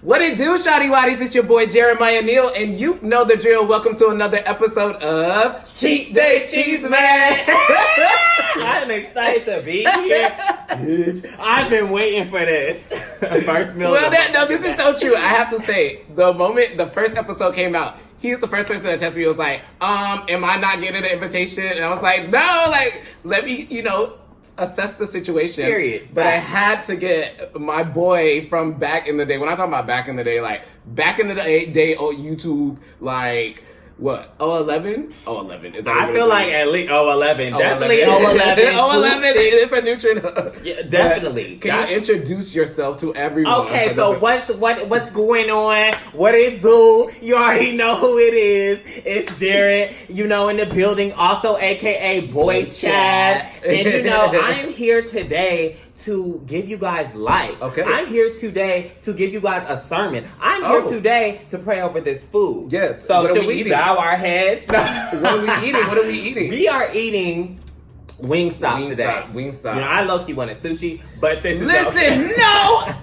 What it do, Shawty Waddies? It's your boy Jeremiah Neal, and you know the drill. Welcome to another episode of Cheat Day Chisme. I'm excited to be here. I've been waiting for this. First meal. Well, this is so true. I have to say, the moment the first episode came out, he's the first person that texted me. He was like, am I not getting an invitation? And I was like, no, let me, assess the situation. Period. But I had to get my boy from back in the day. When I talk about back in the day, back in the day on YouTube, what? 011? 011. I feel like at least 011. Definitely 011. 011 is a new trend. Yeah, definitely. Can you introduce yourself to everyone? Okay, so what's going on? What it do? You already know who it is. It's Jarrett, in the building, also aka B0YCHAD. And I am here today to give you guys life. Okay. I'm here today to give you guys a sermon. I'm here today to pray over this food. Yes. So should we bow our heads? What are we eating? We are eating WINGSTOP today. WINGSTOP. I low-key wanted sushi, but this is Listen, no!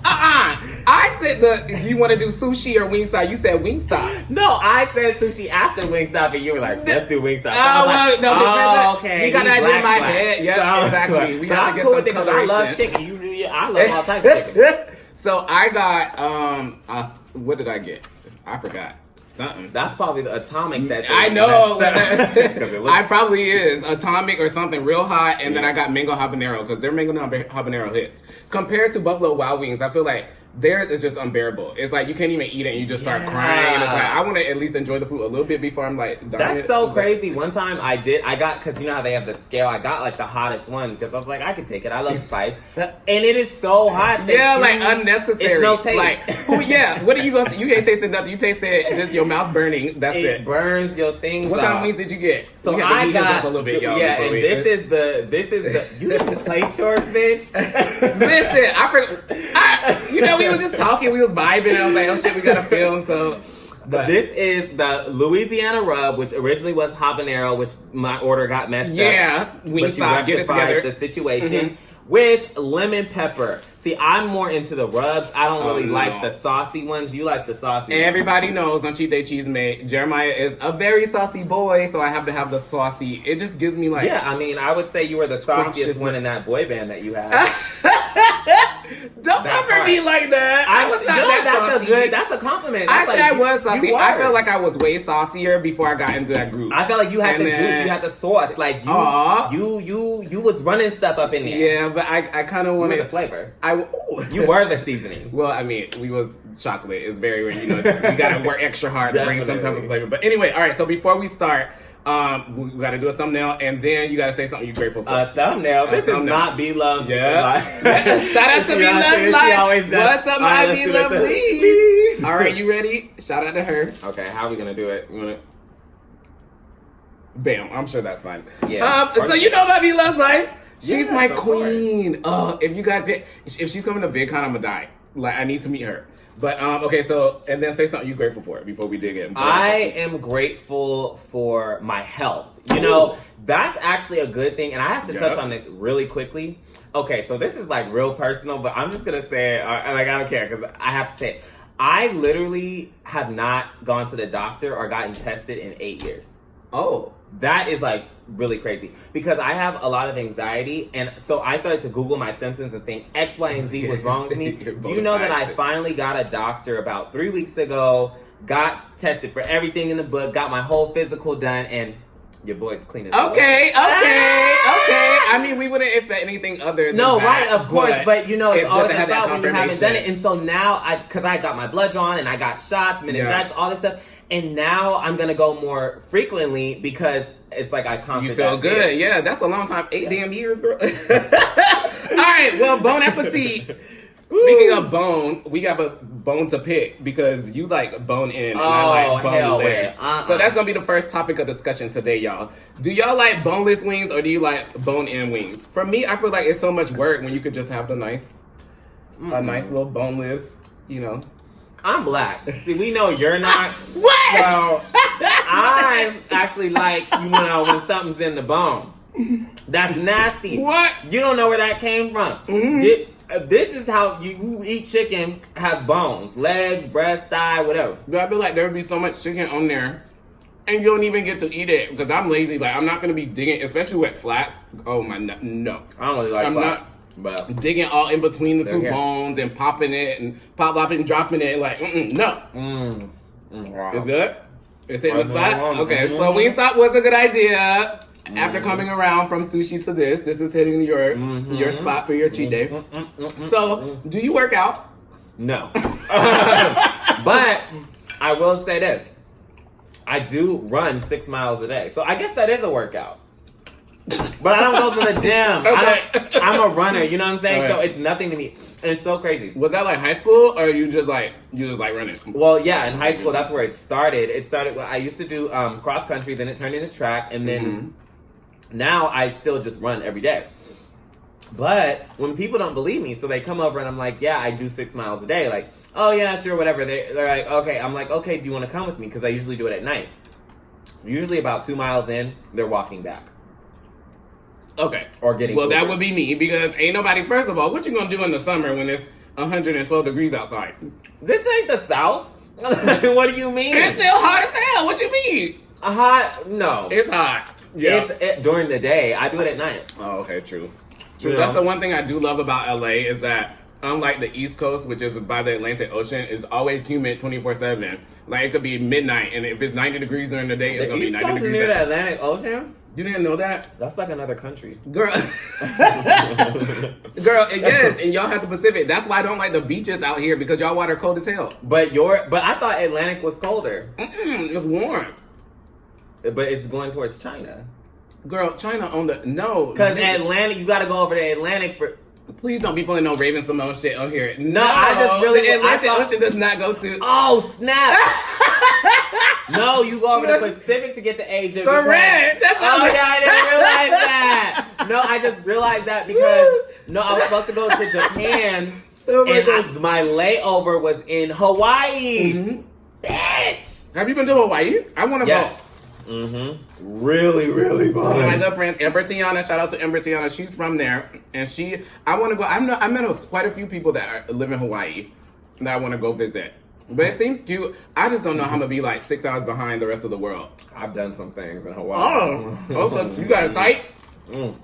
I said do you want to do sushi or WINGSTOP? You said WINGSTOP. No, I said sushi after WINGSTOP, and you were like, let's do WINGSTOP. okay. You got an idea in my head. Yeah, so exactly. We got to get some coloration. I love chicken. I love all types of chicken. So I got, what did I get? I forgot. Something. That's probably the atomic that I know. I probably is atomic or something real hot, and then I got mango habanero because their mango habanero hits. Compared to Buffalo Wild Wings, I feel like theirs is just unbearable. It's like you can't even eat it and you just start crying. It's like I want to at least enjoy the food a little bit before I'm dying. That's so crazy. One time I got, because you know how they have the scale, I got the hottest one because I was like, I can take it. I love spice. And it is so hot. Unnecessary. It's no taste. What are you going to, you can't taste nothing. You tasted just your mouth burning. That's it. It burns your things What kind of wings did you get? So I got a little bit, y'all. Yeah, and this is the, you didn't play yours, bitch. Listen, we were just talking, we was vibing, I was like, oh shit, we gotta film, so. This is the Louisiana rub, which originally was habanero, which my order got messed up. Yeah, WINGSTOP, get it together. The situation with lemon pepper. See, I'm more into the rubs. I don't really like the saucy ones. You like the saucy ones. Everybody knows on Cheat Day Chisme, Jeremiah is a very saucy boy, so I have to have the saucy. It just gives me Yeah, I would say you were the sauciest one in that boy band that you had. Don't cover me like that. I was not that saucy. That's a compliment. I was saucy. I felt like I was way saucier before I got into that group. I felt like you had the juice, you had the sauce. Like you was running stuff up in there. Yeah, but I kind of wanted the flavor. You were the seasoning. Well, I mean, we was chocolate. It's very, we gotta work extra hard to bring some type of flavor. But anyway, all right. So before we start, we gotta do a thumbnail, and then you gotta say something you're grateful for. A thumbnail. This is not B-Love's. Yeah. Shout out to B-Love's life. What's up, my B-Love, please? All right, you ready? Shout out to her. Okay, how are we gonna do it? You wanna? Bam. I'm sure that's fine. Yeah. So you know about B-Love's life. She's my queen. If you guys if she's coming to VidCon, I'm gonna die. I need to meet her. But okay, so and then say something you're grateful for before we dig in. I am grateful for my health. That's actually a good thing, and I have to touch on this really quickly. Okay, so this is real personal, but I'm just gonna say it. I don't care because I have to say it. I literally have not gone to the doctor or gotten tested in 8 years. Oh. That is really crazy because I have a lot of anxiety, and so I started to Google my symptoms and think X, Y, and Z was wrong with me. Do you know that I finally got a doctor about 3 weeks ago, got tested for everything in the book, got my whole physical done, and your boy's clean as Okay. I mean, we wouldn't expect anything other than that. Right, of course, but it's always to have about that when you haven't done it. And so now, because I got my blood drawn and I got shots, meningitis, all this stuff. And now I'm going to go more frequently because it's I conquered You feel good. Fear. Yeah, that's a long time. 8 damn years, girl. All right, well, bon appetit. Speaking of bone, we have a bone to pick because you like bone in and I like boneless. So that's going to be the first topic of discussion today, y'all. Do y'all like boneless wings or do you like bone-in wings? For me, I feel like it's so much work when you could just have a nice little boneless, I'm black. See, we know you're not. What? So I'm actually when something's in the bone. That's nasty. What? You don't know where that came from. this is how you eat chicken. Has bones, legs, breast, thigh, whatever. But I feel like there would be so much chicken on there, and you don't even get to eat it because I'm lazy. Like I'm not gonna be digging, especially with flats. Oh my no! I don't really like. I'm flat, not but digging all in between the two Yeah. bones and popping it and popping and dropping it. Like no, wow. it's good. It's in the spot. Mhm. Okay, so WINGSTOP was a good idea. After coming around from sushi to this is hitting your spot for your cheat day. So, do you work out? No. But I will say this. I do run 6 miles a day. So I guess that is a workout. But I don't go to the gym. Okay. I'm a runner, you know what I'm saying? Okay. So it's nothing to me. And it's so crazy. Was that like high school or you just like running? Well, yeah, in high school, that's where it started. I used to do cross country, then it turned into track, and then now I still just run every day. But when people don't believe me, so they come over and I'm like, yeah, I do 6 miles a day. Like, oh yeah, sure, whatever. They're like, okay. I'm like, okay, do you want to come with me? Because I usually do it at night. Usually about 2 miles in, they're walking back. Okay. Or getting Well, that Uber. would be me because ain't nobody, first of all, what you gonna do in the summer when it's 112 degrees outside? This ain't the South. What do you mean? It's still hot as hell. What you mean? Hot? No. It's hot. Yeah. It's during the day. I do it at night. Oh, okay, true. True. You That's know? the one thing I do love about LA is that unlike the East Coast, which is by the Atlantic Ocean, is always humid 24/7. Like it could be midnight, and if it's 90 degrees during the day, it's The gonna be East 90 Coast is degrees. near the Atlantic Ocean? You didn't know that, That's like another country. girl? Girl, yes, and y'all have the Pacific. That's why I don't like the beaches out here because y'all water cold as hell. But I thought Atlantic was colder. It's warm. But it's going towards China. Girl, China on the no. Because Atlantic, you got to go over the Atlantic for. Please don't be pulling no Raven Simone shit on here. No, I just really- the Atlantic I thought- Ocean does not go to. Oh snap! No, you go over the Pacific to get to Asia. Correct. Because, That's oh yeah, I didn't realize that. No, I just realized that because I was supposed to go to Japan, Oh my and gosh. my layover was in Hawaii. Mhm. Bitch. Have you been to Hawaii? I want to Yes. go. Really, really One of my fun. good friends, Amber Tiana. Shout out to Amber Tiana. She's from there, and I want to go. I met quite a few people that live in Hawaii that I want to go visit. But it seems cute. I just don't know how I'm gonna be like 6 hours behind the rest of the world. I've done some things in Hawaii. Oh, so you got it tight. Mm.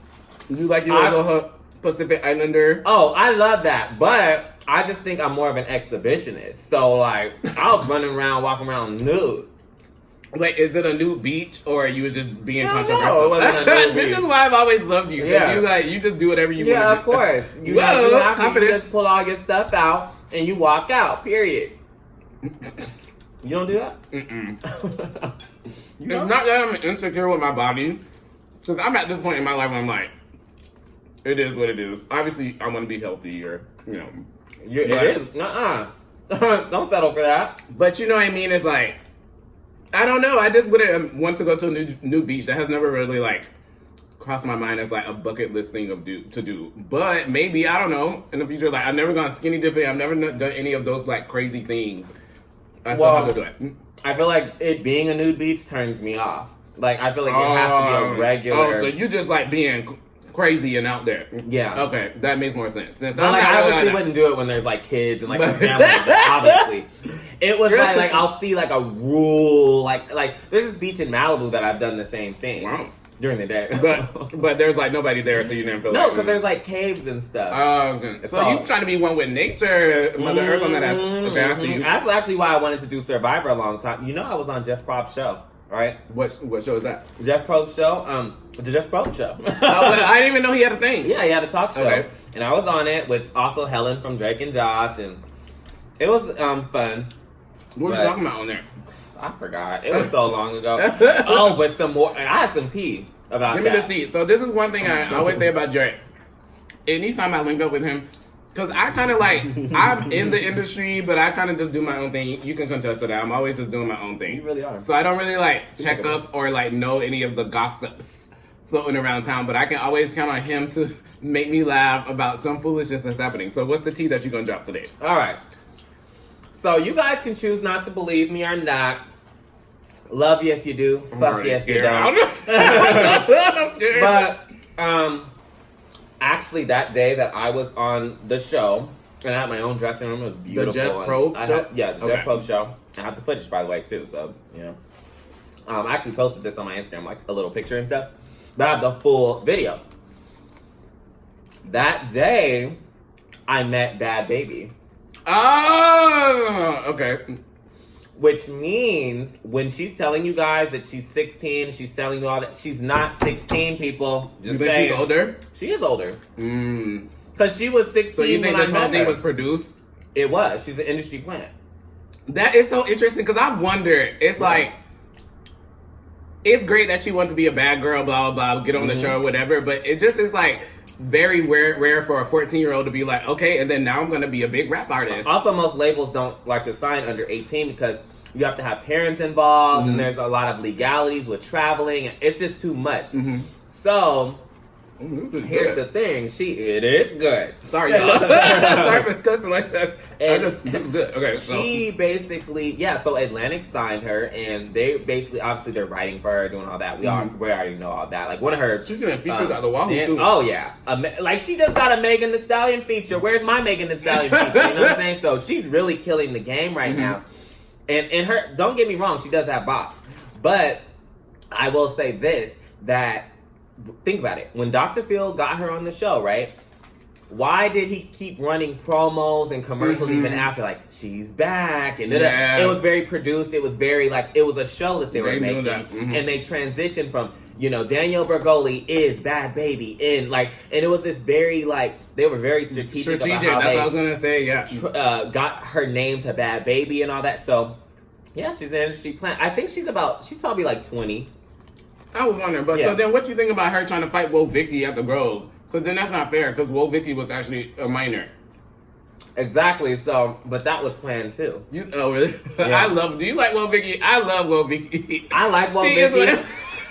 You like your little Pacific Islander? Oh, I love that, but I just think I'm more of an exhibitionist. So like, I was running around, walking around nude. Like, is it a new beach or are you just being No, controversial? it wasn't a new This beach. is why I've always loved you. 'Cause Yeah. you just do whatever you want. Yeah, of course. You Whoa, have to. You confidence. just pull all your stuff out and you walk out. Period. You don't do that. Mm-mm. You It's don't? not that I'm insecure with my body, because I'm at this point in my life where I'm like, it is what it is. Obviously, I want to be healthy or, It is. Don't settle for that. But you know what I mean? It's like, I don't know. I just wouldn't want to go to a new beach. That has never really like crossed my mind as like a bucket list thing to do. But maybe, I don't know, in the future, like I've never gone skinny dipping. I've never done any of those like crazy things. I still have to do it. I feel like it being a nude beach turns me off. Like, I feel like it has to be a regular. Oh, so you just like being crazy and out there. Yeah. Okay, that makes more sense. Since But like, I obviously wouldn't do it when there's like kids and like a family. But obviously, it was like I'll see like a rule. Like there's this beach in Malibu that I've done the same thing during the day. But there's like nobody there, so you didn't feel no, like because there's like caves and stuff. Okay. It's So all- you trying to be one with nature, Mother Earth on that ass. Okay, I see you. That's actually why I wanted to do Survivor a long time. You know, I was on Jeff Probst's show, right? What show is that? Jeff Probst's show, the Jeff Probst show. I didn't even know he had a thing. Yeah, he had a talk show, Okay. and I was on it with also Helen from Drake and Josh, and it was fun. What were you talking about on there? I forgot. It was so long ago. Oh, but some more. I had some tea about Give me that. the tea. So this is one thing I always say about Jarrett. Anytime I link up with him, because I kind of like, I'm in the industry, but I kind of just do my own thing. You can contest to that. I'm always just doing my own thing. You really are. So I don't really like check up or like know any of the gossips floating around town, but I can always count on him to make me laugh about some foolishness that's happening. So what's the tea that you're going to drop today? All right. So you guys can choose not to believe me or not. Love you if you do. Fuck you if you don't. I'm scared. But actually, that day that I was on the show, and I had my own dressing room, it was beautiful. The Jet Probe show? The Jet Probe show. I have the footage, by the way, too, so, yeah. I actually posted this on my Instagram, like a little picture and stuff. But I have the full video. That day, I met Bad Baby. Oh, okay. Which means when she's telling you guys that she's 16, she's telling you all that she's not 16, people. Just you think saying. she's older? She is older. Because she was 16 So you think when this I whole met thing her. was produced? It was. She's an industry plant. That is so interesting because I wonder. It's like, it's great that she wants to be a bad girl, blah, blah, blah, get on the show or whatever, but it just is like very rare for a 14-year-old to be like, okay, and then now I'm going to be a big rap artist. Also, most labels don't like to sign under 18 because you have to have parents involved and there's a lot of legalities with traveling. It's just too much. So, here's the thing. It is good. Sorry, y'all. Sorry for cussing like that. It's good. Okay, She basically, so Atlantic signed her, and they basically, obviously, they're writing for her, doing all that. We already know all that. Like, one of her... She's getting features out the wahoo, too. Oh, yeah. Like, she just got a Megan Thee Stallion feature. Where's my Megan Thee Stallion feature? You know what I'm saying? So, she's really killing the game right now. And her, don't get me wrong, she does have bops. But, I will say this, that... Think about it. When Dr. Phil got her on the show, right? Why did he keep running promos and commercials even after? Like, she's back. And it was very produced. It was very, like, it was a show that they were making. And they transitioned from, Danielle Bergoli is Bad Baby. And it was this very, like, they were very strategic about how that's what I was going to say, got her name to Bad Baby and all that. So, yeah, she's an industry plant. I think she's probably like 20. I was wondering, but so then what do you think about her trying to fight Vicky at the Grove? Because then that's not fair, because Vicky was actually a minor. Exactly, so, but that was planned too. Oh, really? Yeah. Do you like Vicky? I love Vicky. I like Vicky.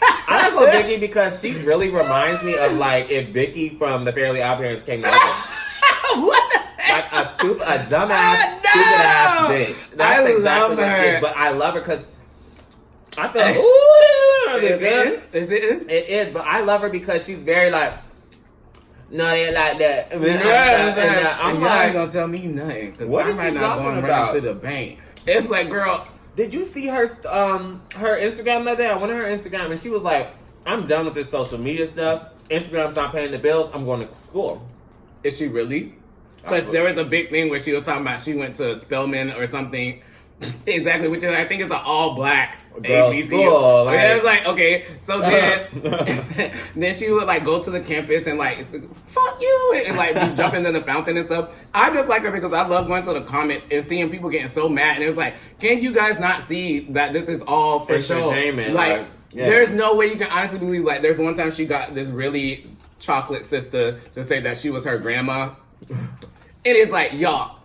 I like Vicky because she really reminds me of, like, if Vicky from The Fairly Odd Parents came out. What the heck? Like a dumbass, stupid-ass bitch. That's exactly what she is, but I love her because I feel like, Is it? It is, but I love her because she's very like, no, it ain't like that. I'm not gonna tell me nothing because I might not go and run to the bank. It's like, girl, did you see her Instagram that day? I went to her Instagram and she was like, I'm done with this social media stuff. Instagram's not paying the bills. I'm going to school. Is she really? Because there was a big thing where she was talking about she went to Spelman or something. Exactly, which is, I think it's an all-black ABC. School, like, it was like, okay, so then then she would like go to the campus and like, fuck you, and like be jumping in the fountain and stuff. I just like her because I love going to the comments and seeing people getting so mad, and it's like, can you guys not see that this is all for show? Like, there's no way you can honestly believe, like, there's one time she got this really chocolate sister to say that she was her grandma. It is like, y'all,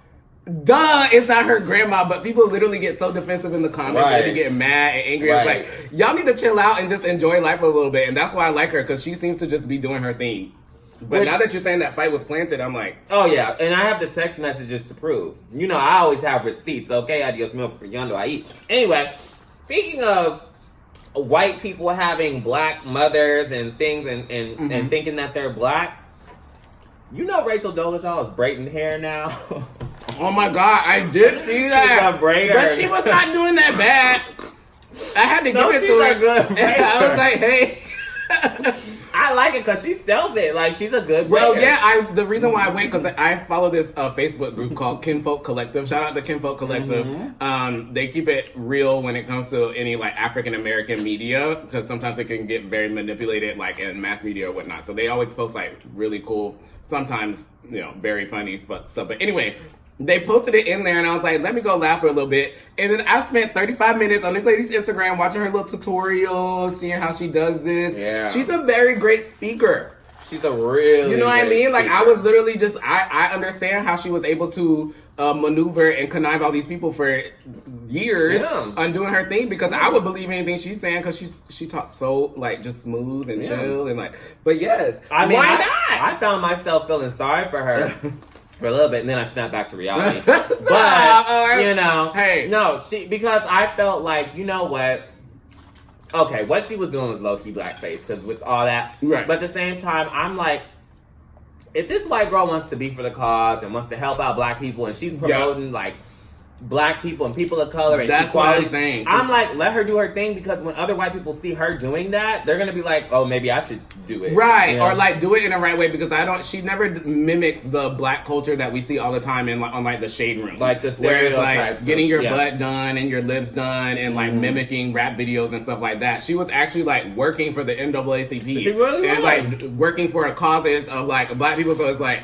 duh, it's not her grandma, but people literally get so defensive in the comments. They be getting mad and angry. It's like, y'all need to chill out and just enjoy life a little bit. And that's why I like her, because she seems to just be doing her thing. But now that you're saying that fight was planted, I'm like, oh yeah, and I have the text messages to prove. I always have receipts, okay? Adios milk for yondo I eat. Anyway, speaking of white people having black mothers and things and thinking that they're black, Rachel Dolezal is braiding hair now. Oh my God, I did see that. But she was not doing that bad. I had to give it to her. Good I was like, hey. I like it because she sells it. Like, she's a good braider. Well, yeah, the reason why I went, because I follow this Facebook group called Kinfolk Collective. Shout out to Kinfolk Collective. They keep it real when it comes to any, like, African-American media, because sometimes it can get very manipulated, like, in mass media or whatnot. So they always post, like, really cool, sometimes, very funny stuff. But anyway, they posted it in there, and I was like, let me go laugh for a little bit. And then I spent 35 minutes on this lady's Instagram watching her little tutorials, seeing how she does this. Yeah. She's a very great speaker. She's a really, you know what I mean? Like, I was literally just, I understand how she was able to maneuver and connive all these people for years on doing her thing, because I would believe anything she's saying, because she talks so, like, just smooth and chill and, like, but yes. I mean, why not? I found myself feeling sorry for her. For a little bit, and then I snapped back to reality. But, hey. No, because I felt like, you know what? Okay, what she was doing was low-key blackface, because with all that. Right. But at the same time, I'm like, if this white girl wants to be for the cause and wants to help out black people, and she's promoting like black people and people of color and that's equality, what I'm saying. I'm like, let her do her thing, because when other white people see her doing that, they're gonna be like, oh, maybe I should do it, right? You know? Or like do it in the right way, because she never mimics the black culture that we see all the time in on like the shade room, like the where it's stereotypes, like getting your butt done and your lips done and like mimicking rap videos and stuff like that. She was actually like working for the NAACP and like working for a causes of like black people. So it's like,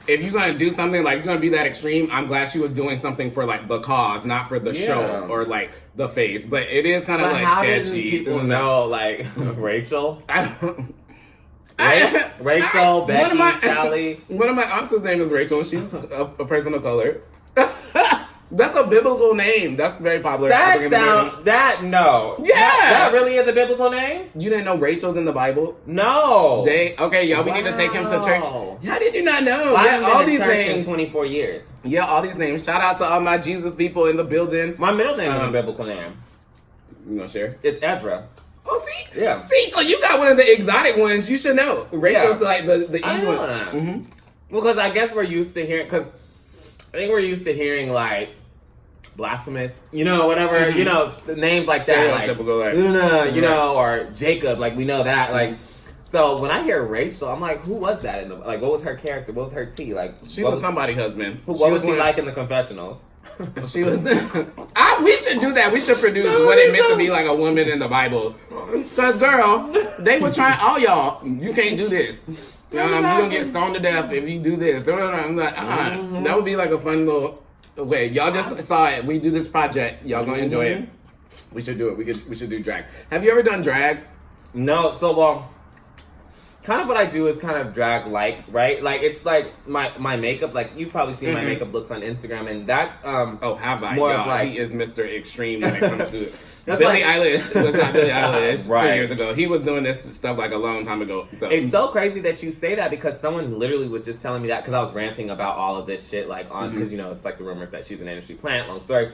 if you're gonna do something, like you're gonna be that extreme, I'm glad she was doing something for like the cause, not for the show or like the face. But it is kind of like how sketchy. Did people know like Rachel? Rachel, Becky, Sally. One of my aunts' name is Rachel. She's a person of color. That's a biblical name. That's very popular. No. Yeah. That really is a biblical name? You didn't know Rachel's in the Bible? No. Okay, y'all, we need to take him to church. How did you not know? I've been all in these church names. in 24 years. Yeah, all these names. Shout out to all my Jesus people in the building. My middle name is a biblical name. You know, share? It's Ezra. Oh, see? Yeah. See, so you got one of the exotic ones. You should know. Rachel's like the easy one. Mm-hmm. Well, because I guess we're used to hearing, because I think we're used to hearing like blasphemous, whatever, names like that, like, typical, like Luna, or Jacob, like we know that, like. So when I hear Rachel, I'm like, who was that like? What was her character? What was her tea? Like, she was somebody's husband. What was she like in the confessionals? She was. We should do that. We should produce what it meant to be like a woman in the Bible. Cause girl, they was trying. All y'all, you can't do this. You gonna get stoned to death if you do this. I'm like, that would be like a fun little. Wait, y'all just saw it. We do this project. Y'all gonna enjoy it. We should do it. We should do drag. Have you ever done drag? No. So kind of what I do is kind of drag right? Like it's like my makeup. Like you've probably seen my makeup looks on Instagram, and that's have I? More of like, he is Mr. Extreme when it comes to Billie Eilish was not Billie Eilish 2 years ago. He was doing this stuff like a long time ago. So. It's so crazy that you say that, because someone literally was just telling me that, because I was ranting about all of this shit like on, because it's like the rumors that she's an industry plant, long story.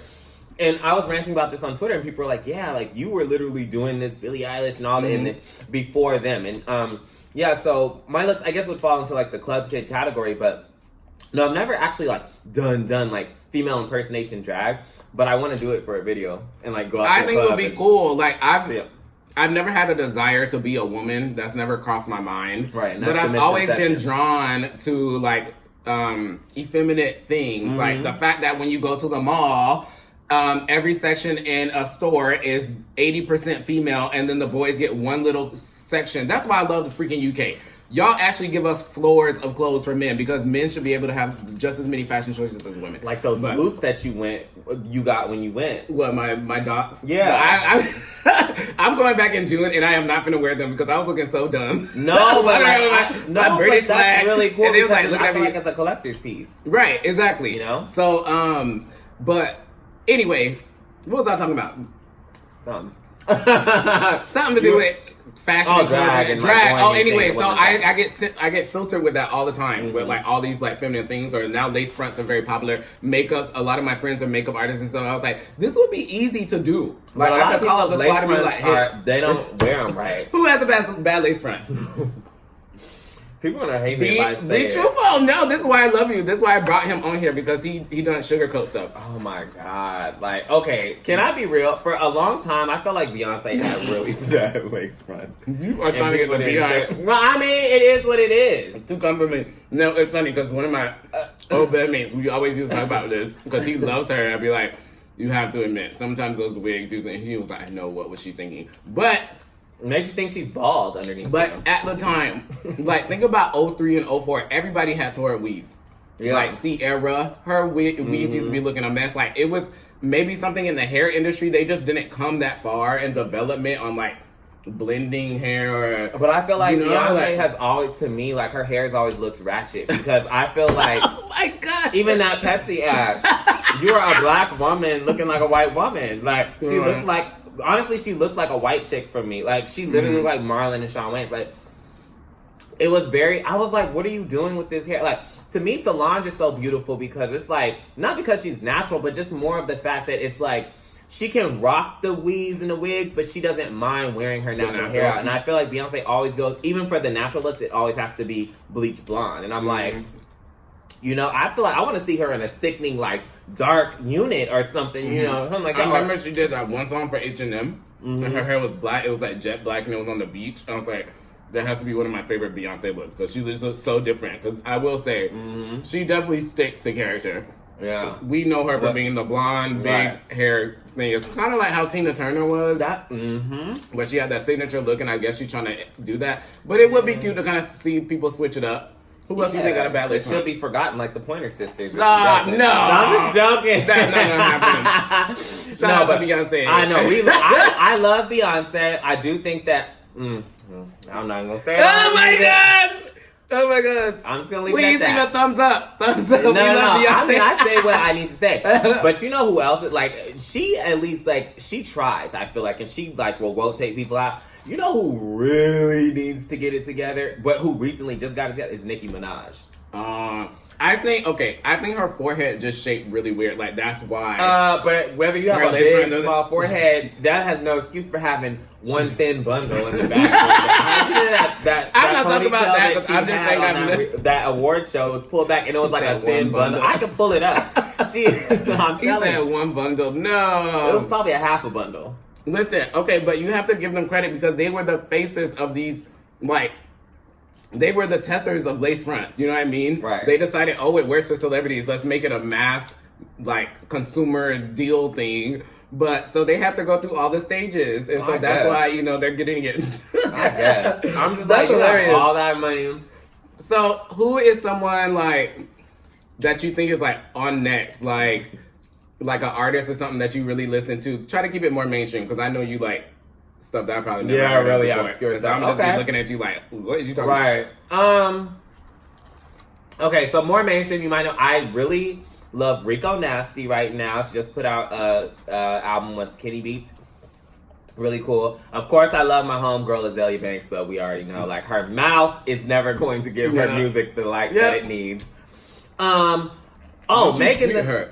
And I was ranting about this on Twitter, and people were like, yeah, like you were literally doing this Billie Eilish and all that before them. And so my looks I guess would fall into like the club kid category, but no, I've never actually like done like female impersonation drag. But I want to do it for a video and like go out. I think it would be cool. Like I've never had a desire to be a woman. That's never crossed my mind. Right. But I've always been drawn to like effeminate things. Like the fact that when you go to the mall, every section in a store is 80% female, and then the boys get one little section. That's why I love the freaking UK. Y'all actually give us floors of clothes for men, because men should be able to have just as many fashion choices as women. Like those boots that you got when you went. What, my dots? Yeah. I'm going back in June, and I am not going to wear them because I was looking so dumb. No, but my British flag. That's really cool, and it was because like, I feel like it's a collector's piece. Right, exactly. So, but anyway, what was I talking about? Something to do with fashion and drag. Anyway, so I get filtered with that all the time with like all these like feminine things, or now lace fronts are very popular. Makeups, a lot of my friends are makeup artists, and so I was like, this would be easy to do. Like I could call up the spot and be like, hey, they don't wear them right. Who has a bad lace front? People are gonna hate me if I say be truthful. No, this is why I love you. This is why I brought him on here, because he doesn't sugarcoat stuff. Oh my god! Like, okay, can I be real? For a long time, I felt like Beyonce had really bad lace fronts. You are trying to get the Beyonce. Well, I mean, it is what it is. To come from me. No, it's funny because one of my old bedmates, we always used to talk about this because he loves her. I'd be like, you have to admit, sometimes those wigs, he was like, no, what was she thinking? But makes you think she's bald underneath. But at the time, like think about 03 and 04, everybody had to wear weaves. Yeah. Like Sierra, her weaves used to be looking a mess. Like it was maybe something in the hair industry. They just didn't come that far in development on like blending hair. But I feel like Beyonce has always, to me, like her hair's always looked ratchet, because I feel like oh my god, even that Pepsi ad, you're a black woman looking like a white woman. Like she looked like. Honestly, she looked like a white chick for me. Like, she literally looked like Marlon and Shawn Wayans. Like, it was very... I was like, what are you doing with this hair? Like, to me, Solange is so beautiful because it's like... Not because she's natural, but just more of the fact that it's like... she can rock the weaves and the wigs, but she doesn't mind wearing her natural hair out. And I feel like Beyonce always goes, even for the natural looks, it always has to be bleach blonde. And I'm like, you know, I feel like I want to see her in a sickening, like, dark unit or something, you know, something like that. I remember she did that one song for H&M, and her hair was black. It was like jet black, and it was on the beach. I was like, that has to be one of my favorite Beyonce looks, because she was so different. Because I will say, she definitely sticks to character. Yeah. We know her for being the blonde, big hair thing. It's kind of like how Tina Turner was. Where she had that signature look, and I guess she's trying to do that. But it would be cute to kind of see people switch it up. Who else do you think got a bad look? It should be forgotten, like the Pointer Sisters. Stop! No, I'm just joking. That's not gonna happen. Shout out to Beyonce. I know. I love Beyonce. I do think that. I'm not gonna say. Oh my gosh! Oh my gosh! I'm just gonna leave Please it at that. leave a thumbs up. Thumbs up. No. Beyonce. I mean, I say what I need to say. But you know who else? Like, she at least, like, she tries, I feel like, and she, like, will rotate people out. You know who really needs to get it together, but who recently just got it together, is Nicki Minaj. I think her forehead just shaped really weird. Like, that's why. But whether you have a big, small forehead, that has no excuse for having one thin bundle in the back. I'm not talking about that, because I'm just saying that award show was pulled back, and it was like a thin bundle. I could pull it up. I'm telling you. He said one bundle. No. It was probably a half a bundle. Listen, okay, but you have to give them credit, because they were the faces of these, like, they were the testers of lace fronts, you know what I mean? Right. They decided, oh, it works for celebrities, let's make it a mass, like, consumer deal thing. But, so they have to go through all the stages, and so that's why, you know, they're getting it. I guess. I'm just That's like, you hilarious. have all that money. So, who is someone, like, that you think is, like, on next, like an artist or something that you really listen to? Try to keep it more mainstream, because I know you like stuff that I probably never heard really before. obscure So I'm stuff. just be looking at you like, what is you talking about? Right. Okay, so more mainstream, you might know. I really love Rico Nasty right now. She just put out a album with Kenny Beats. Really cool. Of course, I love my homegirl Azalea Banks, but we already know, like, her mouth is never going to give her music the like that it needs. Megan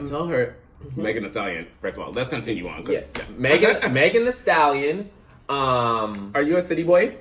Tell her. Megan Thee Stallion. First of all, let's continue on. Megan Thee Stallion. Are you a city boy?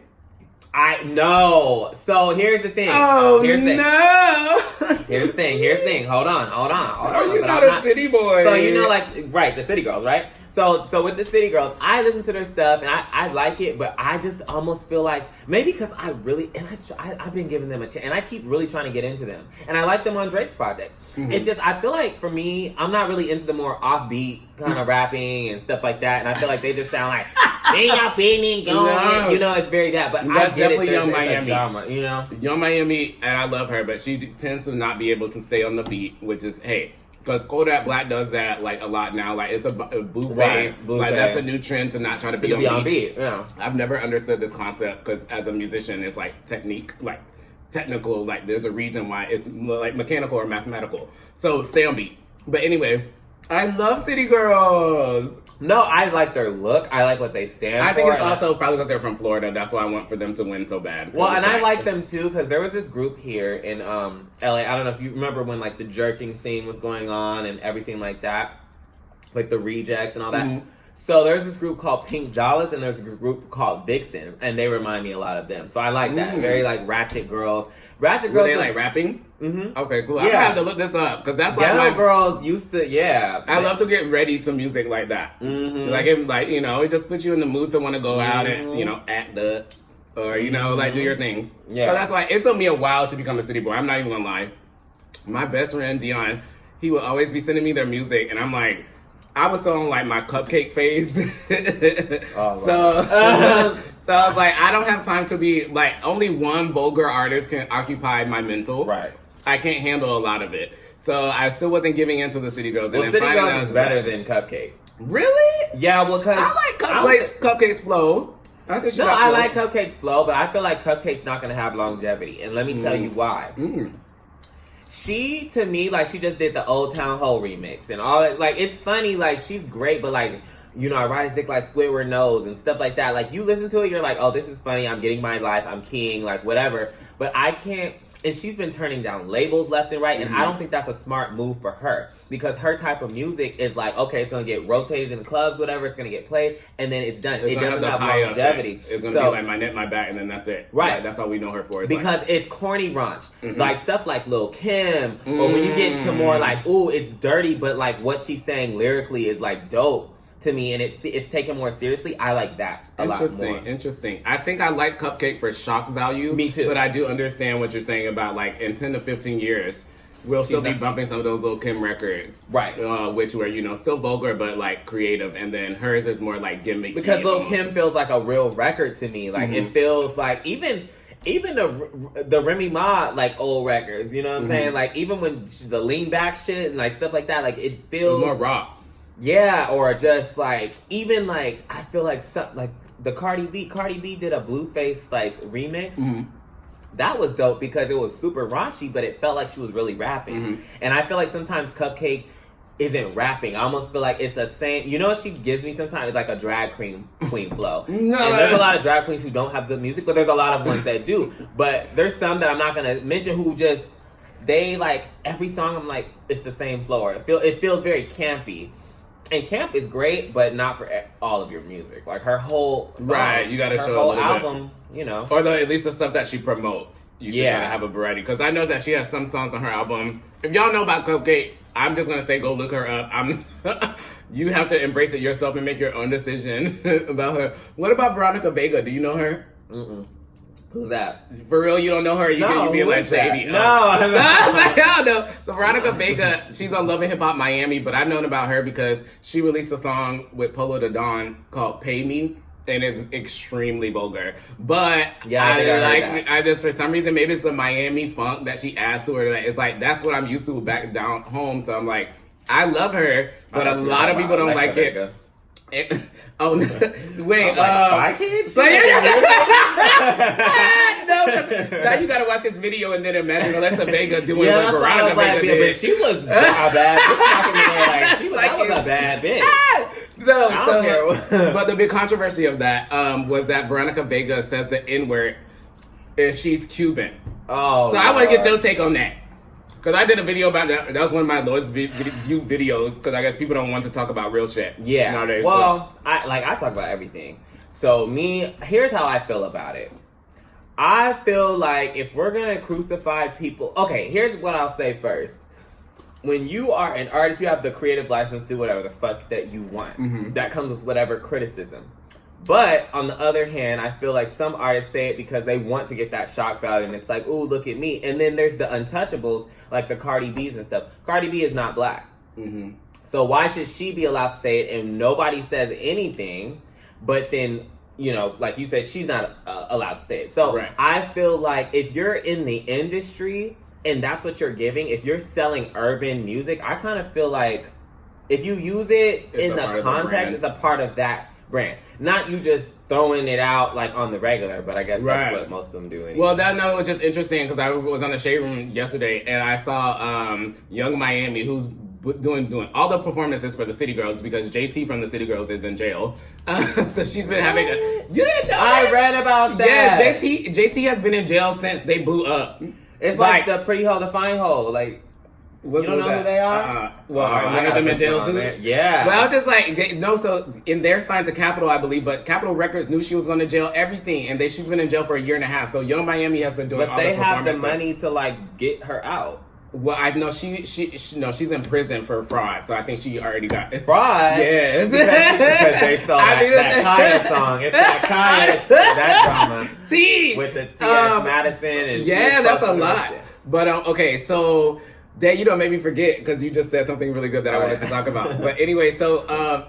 No. So here's the thing. Oh, here's the thing. no. Here's the thing. Hold on. Are you not a city boy? So, you know, like, right, the city girls, right? So with the city girls, I listen to their stuff and I like it, but I just almost feel like, maybe because I really, and I've been giving them a chance, and I keep really trying to get into them. And I like them on Drake's project. It's just, I feel like, for me, I'm not really into the more offbeat kind of rapping and stuff like that, and I feel like they just sound like, they up in and going. No. You know, it's very that, but that's I get definitely it. Young Miami. Genre, you know? Young Miami, and I love her, but she tends to not be able to stay on the beat, which is, hey, because Kodak Black does that, like, a lot now. Like, it's a blue face. Like, that's a new trend to not try to be on beat. Yeah. I've never understood this concept, because as a musician, it's like technique, like technical, like there's a reason why it's like mechanical or mathematical. So stay on beat. But anyway, I love City Girls. No, I like their look. I like what they stand for. I think it's also probably because they're from Florida. That's why I want for them to win so bad. Well, and I like them too, because there was this group here in LA. I don't know if you remember when, like, the jerking scene was going on and everything like that, like the rejects and all that. So there's this group called Pink Dollars, and there's a group called Vixen, and they remind me a lot of them. So I like that. Very, like, ratchet girls. Ratchet girls. Were they, like, rapping? Okay, cool. Yeah. I'm gonna have to look this up, because that's like Ghetto girls used to, I love to get ready to music like that. Like, you know, it just puts you in the mood to want to go out and, you know, act up, or, you know, like, do your thing. Yeah. So that's why it took me a while to become a city boy. I'm not even gonna lie. My best friend Dion, he would always be sending me their music, and I'm like, I was on, like, my Cupcake phase. So I was like, I don't have time to be, like, only one vulgar artist can occupy my mental. Right. I can't handle a lot of it. So I still wasn't giving into the City Girls. Well, and City Girls is better than Cupcake. Really? Yeah, well, because I like Cupcake's flow. I like Cupcake's flow, but I feel like Cupcake's not going to have longevity. And let me tell you why. She, to me, like, she just did the Old Town Hole remix and all that. Like, it's funny, like, she's great, but, like, you know, I ride his dick like Squidward knows and stuff like that. Like, you listen to it, you're like, oh, this is funny. I'm getting my life. I'm king, like, whatever. But I can't. And she's been turning down labels left and right. And I don't think that's a smart move for her. Because her type of music is like, okay, it's going to get rotated in the clubs, whatever. It's going to get played. And then it's done. It doesn't have longevity. It's going to be like my neck, my back, and then that's it. Right. Like, that's all we know her for. It's because it's corny raunch. Like stuff like Lil' Kim. Or when you get to more like, ooh, it's dirty, but like what she's saying lyrically is like dope to me, and it's taken more seriously. I like that a lot more. Interesting. I think I like Cupcake for shock value. Me too. But I do understand what you're saying about like in 10 to 15 years, we'll still be bumping some of those Lil' Kim records. Right. Which were, still vulgar, but like creative. And then hers is more like gimmicky. Because Lil' Kim feels like a real record to me. Like it feels like even the Remy Ma like old records, you know what I'm saying? Like even when the lean back shit and like stuff like that, like it feels more raw. Yeah, or just like even like I feel like like the Cardi B did a Blueface like remix. That was dope because it was super raunchy, but it felt like she was really rapping. And I feel like sometimes Cupcake isn't rapping. I almost feel like it's the same. You know what she gives me sometimes? It's like a drag queen flow. No. And there's a lot of drag queens who don't have good music, but there's a lot of ones that do. But there's some that I'm not going to mention who just, they like, every song I'm like, it's the same flow. It feels very campy. And camp is great, but not for all of your music. Like her whole song, right, you got to show a little album, bit. Or at least the stuff that she promotes. You should try to have a variety. Because I know that she has some songs on her album. If y'all know about Cupcake, I'm just going to say go look her up. You have to embrace it yourself and make your own decision about her. What about Veronica Baker? Do you know her? Who's that? For real, you don't know her? You be like shady. No. I was like, I don't know. So Veronica Baker, she's on Love and Hip Hop Miami, but I've known about her because she released a song with Polo the Don called Pay Me. And it's extremely vulgar. But I just, for some reason, maybe it's the Miami funk that she adds to her. That it's like, that's what I'm used to back down home. So I'm like, I love her, but a lot of people don't like it. Oh no! Wait, Spy Kids? No, now you gotta watch this video and then imagine Alexa Vega doing what Veronica Vega did. But she was a bad bitch. That was a bad bitch. No, but the big controversy of that was that Veronica Vega says the N-word and she's Cuban. Oh, so I want to get your take on that. Because I did a video about that. That was one of my lowest viewed videos. Because I guess people don't want to talk about real shit. Yeah. Nowadays, well, I talk about everything. So here's how I feel about it. I feel like if we're going to crucify people... Okay, here's what I'll say first. When you are an artist, you have the creative license to do whatever the fuck that you want. That comes with whatever criticism. But, on the other hand, I feel like some artists say it because they want to get that shock value, and it's like, ooh, look at me. And then there's the untouchables, like the Cardi B's and stuff. Cardi B is not black. So why should she be allowed to say it and nobody says anything, but then, like you said, she's not allowed to say it. So I feel like if you're in the industry and that's what you're giving, if you're selling urban music, I kind of feel like if you use it in the context, it's a part of that brand. Not you just throwing it out like on the regular, but I guess that's what most of them do anyway. Well, that was just interesting because I was on the Shade Room yesterday and I saw Young Miami, who's doing all the performances for the City Girls because JT from the City Girls is in jail. So she's been having you didn't know I read about that. Yes, JT has been in jail since they blew up. It's like the Pretty Hoe, the Fine Hoe, like. You don't know who they are? Well, one of them in jail too? Yeah. Well, just like, so in their signed to Capitol, I believe, but Capitol Records knew she was going to jail, everything, and she's been in jail for a year and a half. So Young Miami has been doing all the performances. But they have the money to, like, get her out. Well, I know she's in prison for fraud, so I think she already got it. Fraud? Yes. Because they stole that Kaya song. It's that Kaya, that drama. See? With the T.S. Madison and yeah, that's a lot. But, okay, so... That you don't make me forget because you just said something really good that I wanted to talk about. But anyway, so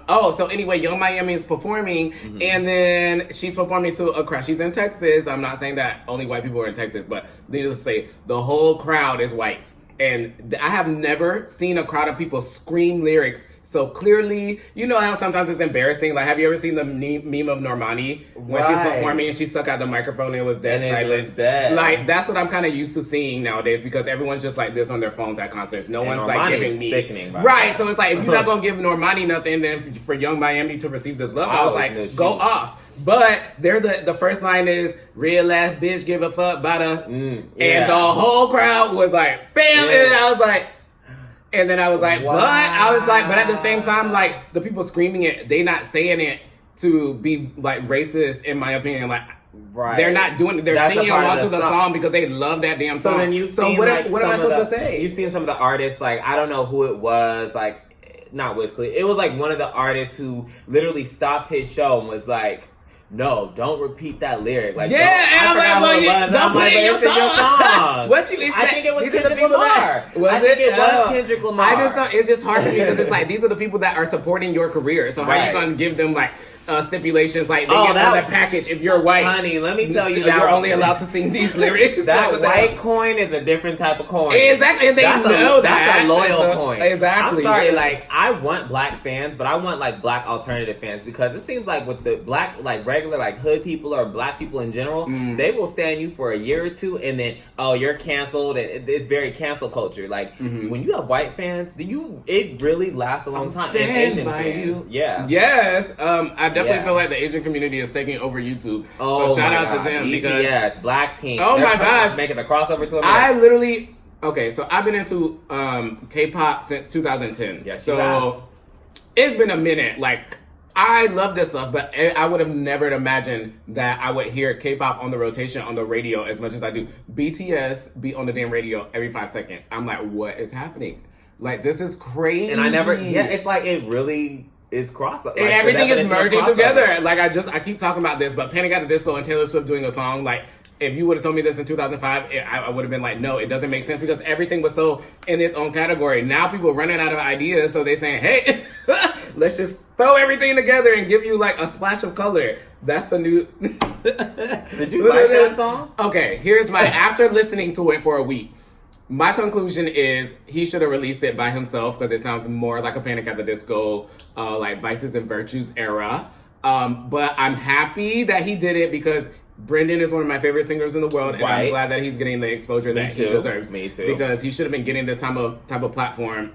Young Miami is performing, and then she's performing to a crowd. She's in Texas. I'm not saying that only white people are in Texas, but needless to say, the whole crowd is white. And I have never seen a crowd of people scream lyrics so clearly. You know how sometimes it's embarrassing? Like, have you ever seen the meme of Normani when she's performing and she stuck out the microphone and it was dead silent? Like, that's what I'm kind of used to seeing nowadays because everyone's just like this on their phones at concerts. No one's like giving me... Right, so it's like, if you're not going to give Normani nothing, then for Young Miami to receive this love, I was like, go off. But they're the first line is real ass bitch give a fuck about her. And the whole crowd was like, bam, and I was like, and then I was like, but at the same time, like the people screaming it, they not saying it to be like racist, in my opinion. Like, they're not doing it. They're singing along to the song because they love that damn song. So then you've seen, what am I supposed to say? You've seen some of the artists, like, I don't know who it was, like, not Wiz Khalifa. It was like one of the artists who literally stopped his show and was like, no, don't repeat that lyric. Like, and I'm like, well, don't put it in your song. What you expect? I think it was Kendrick Lamar. Was it Kendrick Lamar. It's just hard for me because it's like, these are the people that are supporting your career. So how are you going to give them like stipulations, like they get on that package if you're white? Honey, let me tell you, you're only allowed to sing these lyrics. That white coin is a different type of coin. Exactly, and they know that. That's a loyal coin. Exactly. I'm sorry, like, I want black fans, but I want like black alternative fans, because it seems like with the black, like regular, like hood people or black people in general, they will stand you for a year or two, and then you're canceled. It's very cancel culture. Like when you have white fans, it really lasts a long time. And Asian fans, yes, I definitely feel like the Asian community is taking over YouTube. So shout out to them because Blackpink. Oh my gosh, making the crossover to America. I literally so I've been into K-pop since 2010. Yes, so it's been a minute. Like, I love this stuff, but I would have never imagined that I would hear K-pop on the rotation on the radio as much as I do. BTS be on the damn radio every 5 seconds. I'm like, what is happening? Like, this is crazy. And I never. It's like it really. Is crossover. Like, everything is merging together. Like, I keep talking about this, but Panic at the Disco and Taylor Swift doing a song, like, if you would have told me this in 2005, I would have been like, no, it doesn't make sense, because everything was so in its own category. Now people running out of ideas, so they saying, hey, let's just throw everything together and give you like a splash of color. That's a new. Did you like that song? Okay, here's my after listening to it for a week. My conclusion is he should have released it by himself, because it sounds more like a Panic at the Disco, like Vices and Virtues era. But I'm happy that he did it, because Brendan is one of my favorite singers in the world, and I'm glad that he's getting the exposure that he deserves. Me too. Because he should have been getting this type of platform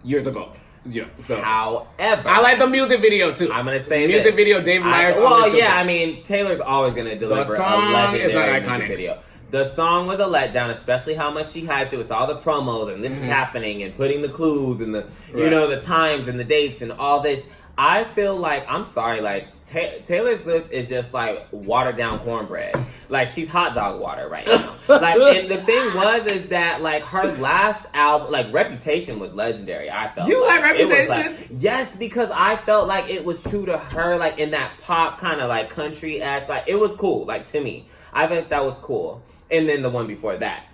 years ago. Yeah. So, however, I like the music video too. I'm gonna say music video. David Myers. I mean, Taylor's always gonna deliver a legendary is not iconic music video. The song was a letdown, especially how much she hyped it with all the promos and this is happening and putting the clues and the the times and the dates and all this. I feel like, I'm sorry, like Taylor Swift is just like watered down cornbread. Like, she's hot dog water right now. Like, and the thing is that like her last album, like Reputation, was legendary. I felt you like Reputation? Yes, because I felt like it was true to her, like in that pop kind of like country ass. Like, it was cool. Like, to me, I think that was cool. And then the one before that.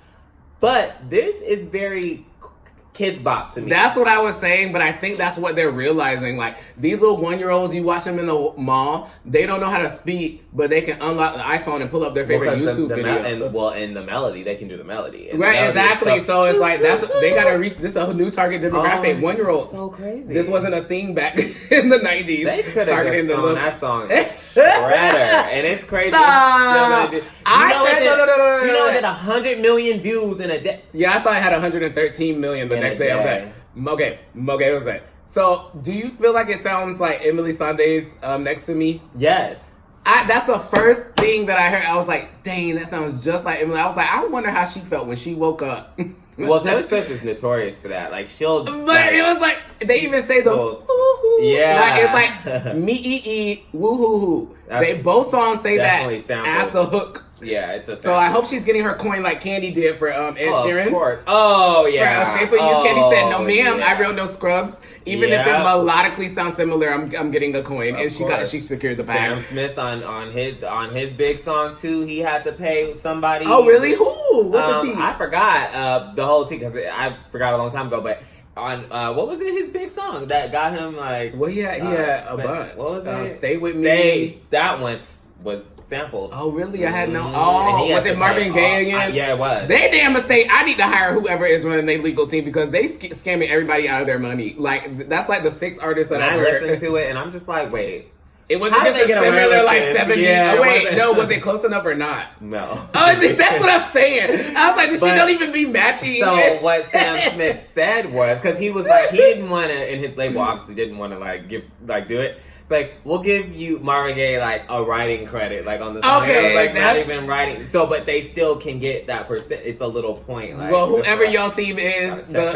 But this is very kids bop to me. That's what I was saying, but I think that's what they're realizing. Like, these little 1-year-olds, you watch them in the mall, they don't know how to speak, but they can unlock the iPhone and pull up their favorite YouTube video. And the melody, they can do the melody. Right, exactly. So it's like, they gotta reach, this is a new target demographic, 1-year-olds. So crazy. This wasn't a thing back in the 90s. They could have targeting just thrown that song shredder. And it's crazy. Stop. Do you know it did 100 million views in a day? Yeah, I saw it had 113 million the next day. Okay, what was that? So, do you feel like it sounds like Emily Sande's Next to Me? Yes. That's the first thing that I heard. I was like, dang, that sounds just like Emily. I was like, I wonder how she felt when she woke up. Well, Taylor Swift is notorious for that. Like, she'll... But it was like, they even say the woo-hoo. Yeah. Like, it's like, me-ee-ee, woo-hoo-hoo. They both songs say that as a hook. Yeah, it's a So I hope she's getting her coin like Candy did for Ed Sheeran. Of course. Oh, yeah. For Shape of You, Candy said, no ma'am, I wrote no scrubs. Even if it melodically sounds similar, I'm getting a coin. And she secured the bag. Sam Smith on his big song too, he had to pay somebody. Oh, really? Who? What's the team? I forgot the whole team, because I forgot a long time ago, but on what was it, his big song that got him like... Well, he had a bunch. What was it? Stay With Me. That one was sampled. Oh, really? I had no... Oh, was it Marvin Gaye again? Yeah, it was. They damn mistake. I need to hire whoever is running their legal team, because they scamming everybody out of their money. Like, that's like the 6 artists that I heard. listened to it, and I'm just like, wait. It wasn't just a similar, like, 70... Yeah, oh, wait, no, was it close enough or not? No. Oh, that's what I'm saying. I was like, she don't even be matching. So what Sam Smith said was, because he was like, he didn't want to, and his label obviously didn't want to, like, do it. It's like, we'll give you Marvin Gaye like a writing credit, like on the song. Okay, like not that's... even writing. So, but they still can get that percent. It's a little point. Like, well, whoever y'all team is, the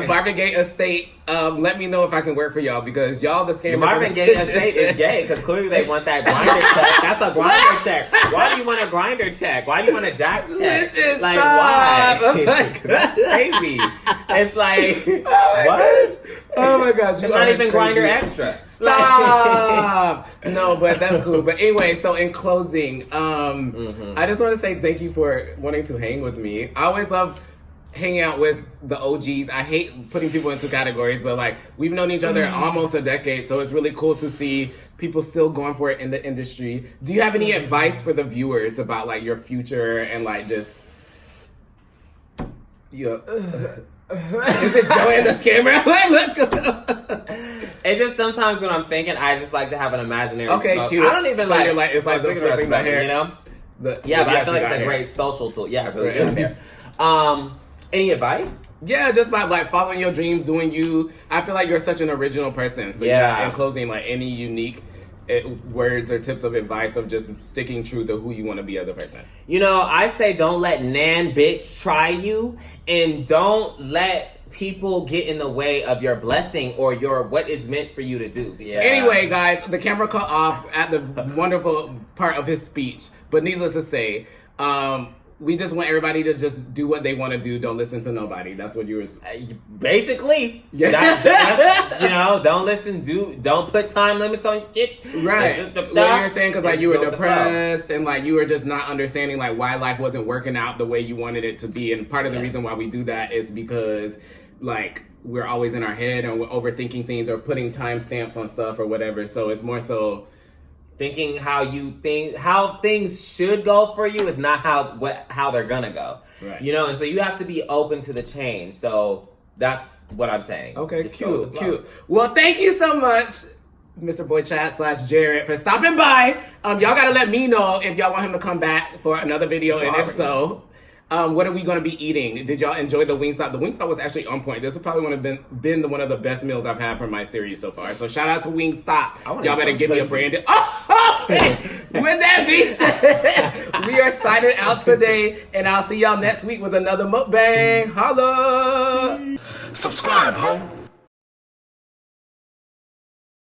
Marvin Gaye estate, let me know if I can work for y'all because y'all the scammers. Marvin Gaye estate is gay because clearly they want that grinder check. That's a grinder check. Why do you want a grinder check? Why do you want a jack check? Like, why? That's crazy. It's like, what? Oh my gosh, it's not even grinder extra. Stop. No, but that's cool. But anyway, so in closing, I just want to say thank you for wanting to hang with me. I always love hanging out with the OGs. I hate putting people into categories, but like we've known each other almost a decade, so it's really cool to see people still going for it in the industry. Do you have any advice for the viewers about like your future and like just is it Joanne the scammer? Like, let's go. It's just sometimes when I'm thinking, I just like to have an imaginary smoke. Cute. I don't even so like. You're like it's like the flipping the hair, you know. But I feel like it's a great social tool. Yeah, really good there. Any advice? Yeah, just by like following your dreams, doing you. I feel like you're such an original person. So in closing, like any unique words or tips of advice of just sticking true to who you want to be as a person. You know, I say don't let nan bitch try you, and don't let people get in the way of your blessing or your what is meant for you to do. Yeah. Anyway, guys, the camera cut off at the wonderful part of his speech. But needless to say, we just want everybody to just do what they want to do. Don't listen to nobody. That's what you were... Basically. Yeah. That's, you know, don't listen. Don't put time limits on shit. Right. What you were saying, because like you were depressed and like you were just not understanding like why life wasn't working out the way you wanted it to be. And part of the reason why we do that is because like we're always in our head and we're overthinking things or putting timestamps on stuff or whatever. So it's more so... thinking how things should go for you is not how they're gonna go. Right. You know, and so you have to be open to the change. So that's what I'm saying. Okay, just cute. Well, thank you so much, Mr. BoyCHAD / Jarrett, for stopping by. Y'all gotta let me know if y'all want him to come back for another video, and if so, what are we going to be eating? Did y'all enjoy the WINGSTOP? The WINGSTOP was actually on point. This would probably been one of the best meals I've had from my series so far. So shout out to WINGSTOP. Y'all better give me a branded. Oh, okay. With that being said, we are signing out today, and I'll see y'all next week with another mukbang. Holla! Subscribe, ho.